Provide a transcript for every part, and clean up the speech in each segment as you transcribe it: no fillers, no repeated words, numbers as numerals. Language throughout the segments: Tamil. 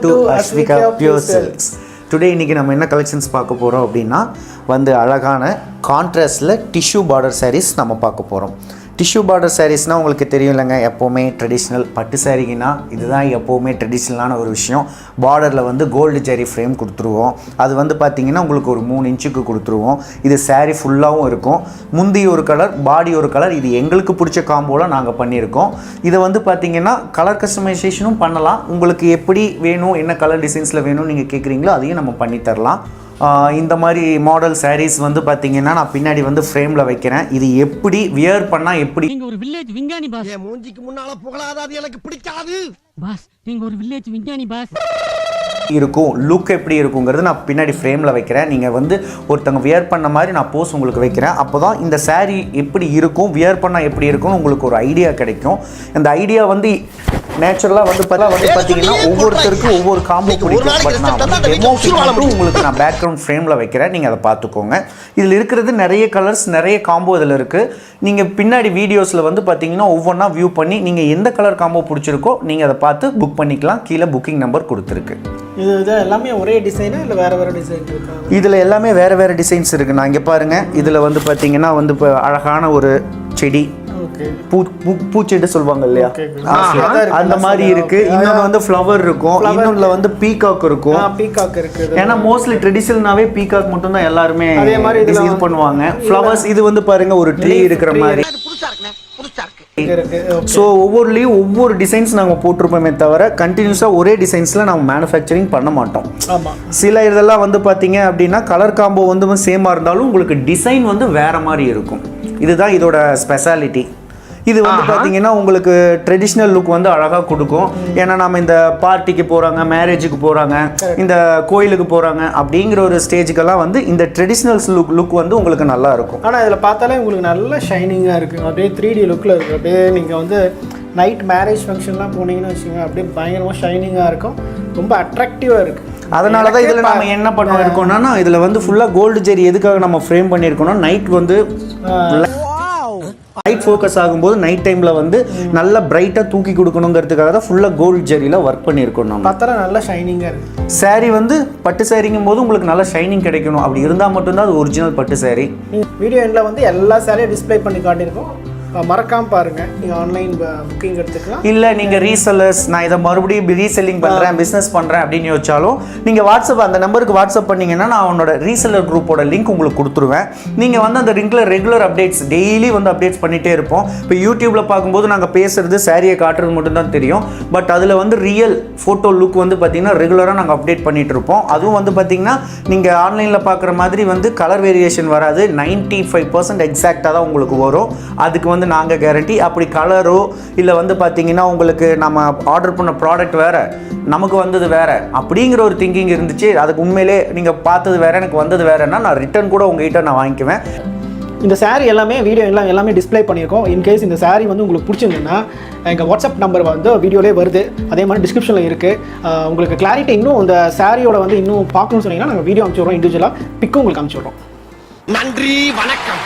to Ashvika Pure Silks. Today இன்னைக்கு நம்ம என்ன கலெக்ஷன்ஸ் பார்க்க போறோம் அப்படினா வந்து அழகான கான்ட்ராஸ்ட்ல டிஷ்யூ பார்டர் sarees நம்ம பார்க்க போறோம். டிஷ்யூ பார்டர் sareesனா உங்களுக்கு தெரியும் இல்லங்க, எப்பவுமே ட்ரெடிஷனல் பட்டு சாரீனா இதுதான் எப்பவுமே ட்ரெடிஷனலான ஒரு விஷயம். பார்டர்ல வந்து கோல்டு ஜெரி ஃப்ரேம் கொடுத்துருவோம். அது வந்து பாத்தீங்கன்னா உங்களுக்கு ஒரு 3 இன்ச்சுக்கு கொடுத்துருவோம். இது saree ஃபுல்லாவும் இருக்கும். முந்தி ஒரு கலர், பாடி ஒரு கலர். இது எங்களுக்கு பிடிச்ச காம்போல நாங்க பண்ணியிருக்கோம். இதை வந்து பாத்தீங்கன்னா கலர் கஸ்டமைசேஷனும் பண்ணலாம். உங்களுக்கு எப்படி வேணும், என்ன கலர் டிசைன்ஸ்ல வேணும் நீங்க கேக்குறீங்களோ அதையும் நம்ம பண்ணி தரலாம். இந்த மாதிரி மாடல் sarees வந்து பாத்தீங்கன்னா நான் பின்னாடி வந்து ஃப்ரேம்ல வைக்கிறேன். இது எப்படி வியர் பண்ணா எப்படி நீங்க ஒரு வில்லேஜ் விஞ்ஞானி பாஸ். என் மூஞ்சிக்கு முன்னால புகழாத, அது எனக்கு பிடிக்காது பாஸ். நீங்க ஒரு வில்லேஜ் விஞ்ஞானி பாஸ். இருக்கும் லுக் எப்படி இருக்குங்கிறது நான் பின்னாடி ஃப்ரேம்ல வைக்கிறேன். நீங்க வந்து ஒருத்தங்க வியர் பண்ண மாதிரி நான் போஸ் உங்களுக்கு வைக்கிறேன். அப்போதான் இந்த saree எப்படி இருக்கும், வியர் பண்ணா எப்படி இருக்கும்னு உங்களுக்கு ஒரு ஐடியா கிடைக்கும். அந்த ஐடியா வந்து நேச்சுரலா வந்து பாத்தீங்கன்னா ஒவ்வொருத்தருக்கும் ஒவ்வொரு காம்போ பிடிக்கும். பட் நான் டெமோக்கு உங்களுக்கு நான் பேக்ரவுண்ட் ஃப்ரேம்ல வைக்கிறேன். நீங்க அதை பார்த்துக்கோங்க. இதுல இருக்கிறது நிறைய கலர்ஸ், நிறைய காம்போ இதுல இருக்கு. நீங்க பின்னாடி வீடியோஸ்ல வந்து பாத்தீங்கன்னா ஒவ்வொன்றா வியூ பண்ணி நீங்க எந்த கலர் காம்போ பிடிச்சிருக்கோ நீங்க அதை பார்த்து புக் பண்ணிக்கலாம். கீழே புக்கிங் நம்பர் கொடுத்துருக்கு. இது எல்லாமே ஒரே டிசைனா இல்ல வேற வேற டிசைன் இருக்கா? இதுல எல்லாமே வேற வேற டிசைன்ஸ் இருக்கு. நான் இங்க பாருங்க, இதுல வந்து பாத்தீங்கன்னா வந்து அழகான ஒரு செடி, பூச்செடி சொல்வாங்க இல்லையா, அந்த மாதிரி இருக்கு. இன்னொன்னு வந்து ஃப்ளவர் இருக்கும், இன்னொன்னுல வந்து பீகாக் இருக்கும். பீகாக் இருக்கு. ஏன்னா மோஸ்ட்லி ட்ரெடிஷனலாவே பீகாக் மட்டும் தான் எல்லாரும் அதே மாதிரி இது பண்ணுவாங்க. ஃப்ளவர்ஸ் இது வந்து பாருங்க ஒரு ட்ரீ இருக்கிற மாதிரி. ஸோ ஒவ்வொருலையும் ஒவ்வொரு டிசைன்ஸ் நாங்கள் போட்டிருப்போமே தவிர கண்டினியூஸாக ஒரே டிசைன்ஸில் நம்ம மேனுஃபேக்சரிங் பண்ண மாட்டோம். சில இதெல்லாம் வந்து பார்த்தீங்க அப்படின்னா கலர் காம்போ வந்து சேமாக இருந்தாலும் உங்களுக்கு டிசைன் வந்து வேற மாதிரி இருக்கும். இதுதான் இதோட ஸ்பெஷாலிட்டி. இது வந்து பார்த்தீங்கன்னா உங்களுக்கு ட்ரெடிஷ்னல் லுக் வந்து அழகாக கொடுக்கும். ஏன்னா நம்ம இந்த பார்ட்டிக்கு போகிறாங்க, மேரேஜுக்கு போகிறாங்க, இந்த கோயிலுக்கு போகிறாங்க அப்படிங்கிற ஒரு ஸ்டேஜுக்கெல்லாம் வந்து இந்த ட்ரெடிஷ்னல் லுக் வந்து உங்களுக்கு நல்லா இருக்கும். ஆனால் இதில் பார்த்தாலே உங்களுக்கு நல்ல ஷைனிங்காக இருக்குது. அப்படியே 3D லுக்கில் இருக்குது. அப்படியே நீங்கள் வந்து நைட் மேரேஜ் ஃபங்க்ஷன்லாம் போனீங்கன்னு வச்சுக்கோங்க, அப்படியே பயங்கரமாக ஷைனிங்காக இருக்கும். ரொம்ப அட்ராக்டிவாக இருக்குது. அதனால தான் இதில் நம்ம என்ன பண்ண இருக்கோம்னா இதில் வந்து ஃபுல்லாக கோல்டு ஜெரி எதுக்காக நம்ம ஃப்ரேம் பண்ணியிருக்கோம்னா நைட் வந்து லைட் ஃபோக்கஸ் ஆகும்போது நைட் டைமில் வந்து நல்லா பிரைட்டாக தூக்கி கொடுக்கணுங்கிறதுக்காக தான் ஃபுல்லாக கோல்டு ஜெரியில் ஒர்க் பண்ணியிருக்கோம். நம்ம பார்த்தா நல்லா ஷைனிங்காக இருக்குது. saree வந்து பட்டு சாரிங்கும் போது உங்களுக்கு நல்லா ஷைனிங் கிடைக்கணும். அப்படி இருந்தால் மட்டும்தான் அது ஒரிஜினல் பட்டு saree. வீடியோ எண்டில் வந்து எல்லா சாரியும் டிஸ்பிளே பண்ணி காட்டியிருக்கோம். மறக்காம பாருங்க. நீங்க ஆன்லைன் புக்கிங் எடுத்துக்கலாம். இல்ல நீங்க ரீசெல்லர்ஸ், நான் இதை மறுபடியும் ரீசெல்லிங் பண்றேன், பிசினஸ் பண்றேன் அப்படின்னு யோசிச்சாலும் நீங்க வாட்ஸ்அப் அந்த நம்பருக்கு வாட்ஸ்அப் பண்ணீங்கன்னா நான் அவனோட ரீசெல்லர் குரூப்போட லிங்க் உங்களுக்கு கொடுத்துருவேன். நீங்க வந்து அந்த லிங்க்ல ரெகுலர் அப்டேட்ஸ் டெய்லி வந்து அப்டேட்ஸ் பண்ணிட்டே இருப்போம். இப்போ யூடியூப்ல பார்க்கும்போது நாங்க பேசுறது சாரியை காட்டுறது மட்டும் தான் தெரியும். பட் அதுல வந்து ரியல் போட்டோ லுக் வந்து பாத்தீங்கன்னா ரெகுலரா நாங்க அப்டேட் பண்ணிட்டு இருப்போம். அதுவும் வந்து பாத்தீங்கன்னா நீங்க ஆன்லைன்ல பாக்குற மாதிரி வந்து கலர் வேரியேஷன் வராது. 95% எக்ஸாக்டா தான் உங்களுக்கு வரும். அதுக்கு வந்து நாங்க கேரண்டி. அப்படி கலரோ இல்ல வந்து பாத்தீங்கன்னா உங்களுக்கு நம்ம ஆர்டர் பண்ண ப்ராடக்ட் வேற, நமக்கு வந்தது வேற அப்படிங்கிற ஒரு திங்கிங் இருந்துச்சு. அதுக்கு உண்மையிலே நீங்க பார்த்தது வேற, எனக்கு வந்தது வேறன்னா நான் ரிட்டர்ன் கூட உங்ககிட்ட நான் வாங்கிக்குவேன். இந்த saree எல்லாமே வீடியோ எல்லாமே டிஸ்பிளே பண்ணியிருக்கோம். இன்கேஸ் இந்த saree வந்து உங்களுக்கு பிடிச்சிருந்ததுன்னா எங்கள் வாட்ஸ்அப் நம்பர் வந்து வீடியோலே வருது, அதே மாதிரி டிஸ்கிரிப்ஷனில் இருக்குது. உங்களுக்கு கிளாரிட்டி இன்னும் இந்த சாரியோட வந்து இன்னும் பார்க்கணும்னு சொன்னீங்கன்னா நாங்கள் வீடியோ அனுப்பிச்சி விட்றோம். இண்டிவிஜுவலாக பிக்கும் உங்களுக்கு அனுப்பிச்சி விட்றோம். நன்றி, வணக்கம்.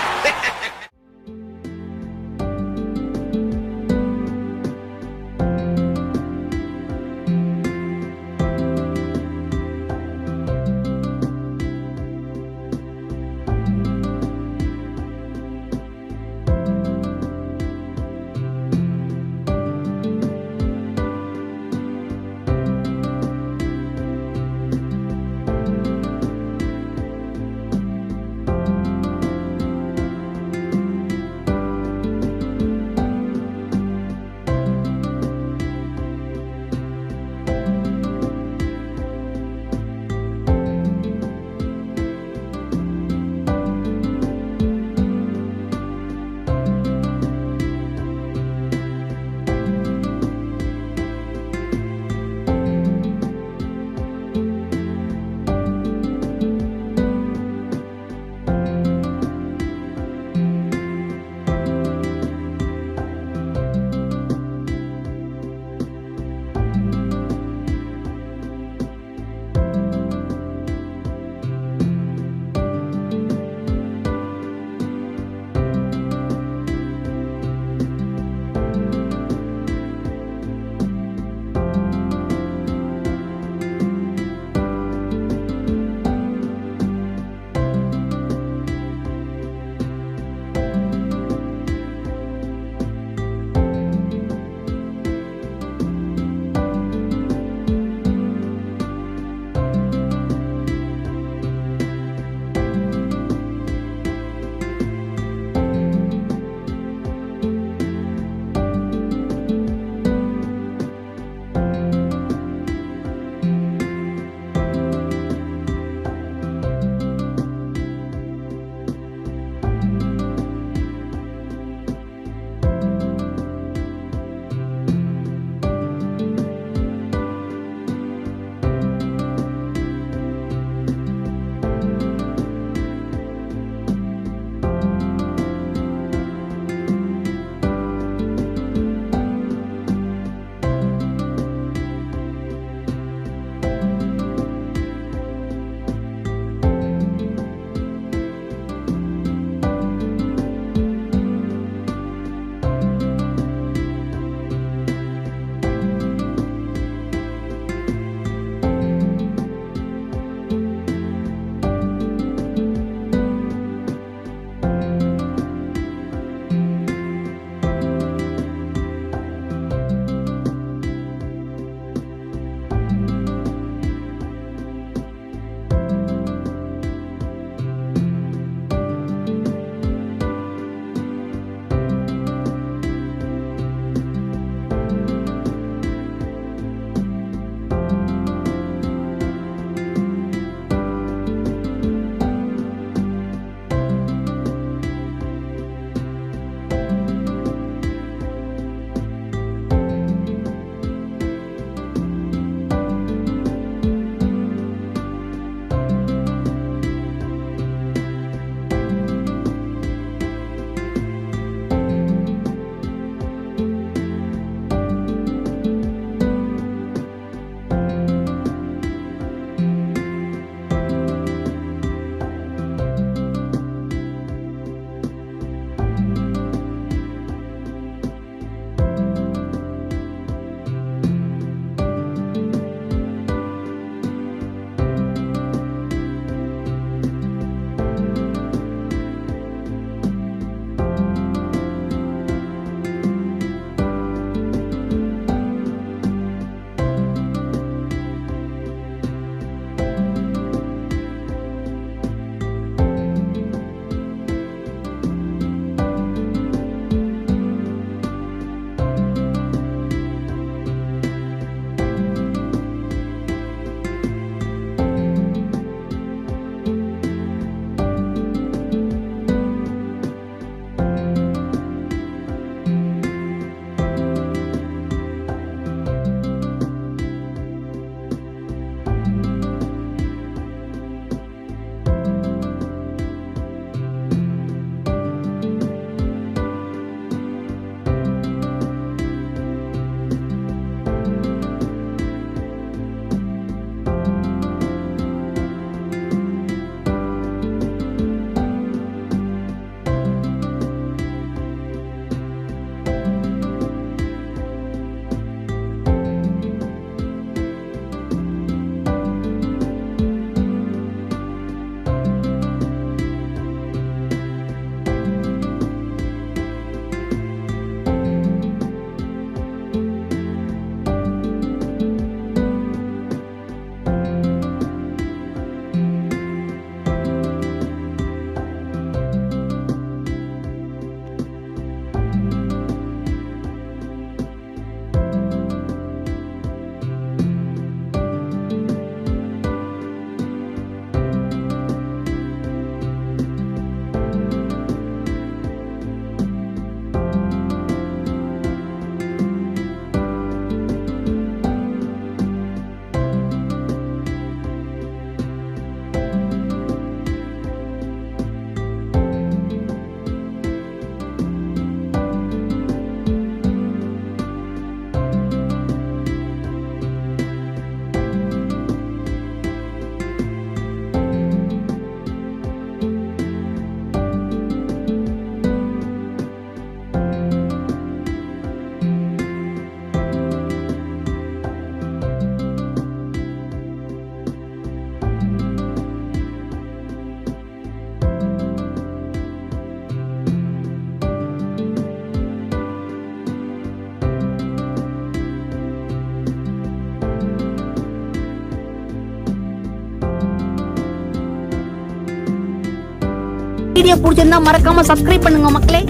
வீடியோ பிடிச்சிருந்தா மறக்காம சப்ஸ்கிரைப் பண்ணுங்க மக்களே.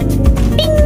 டிங்.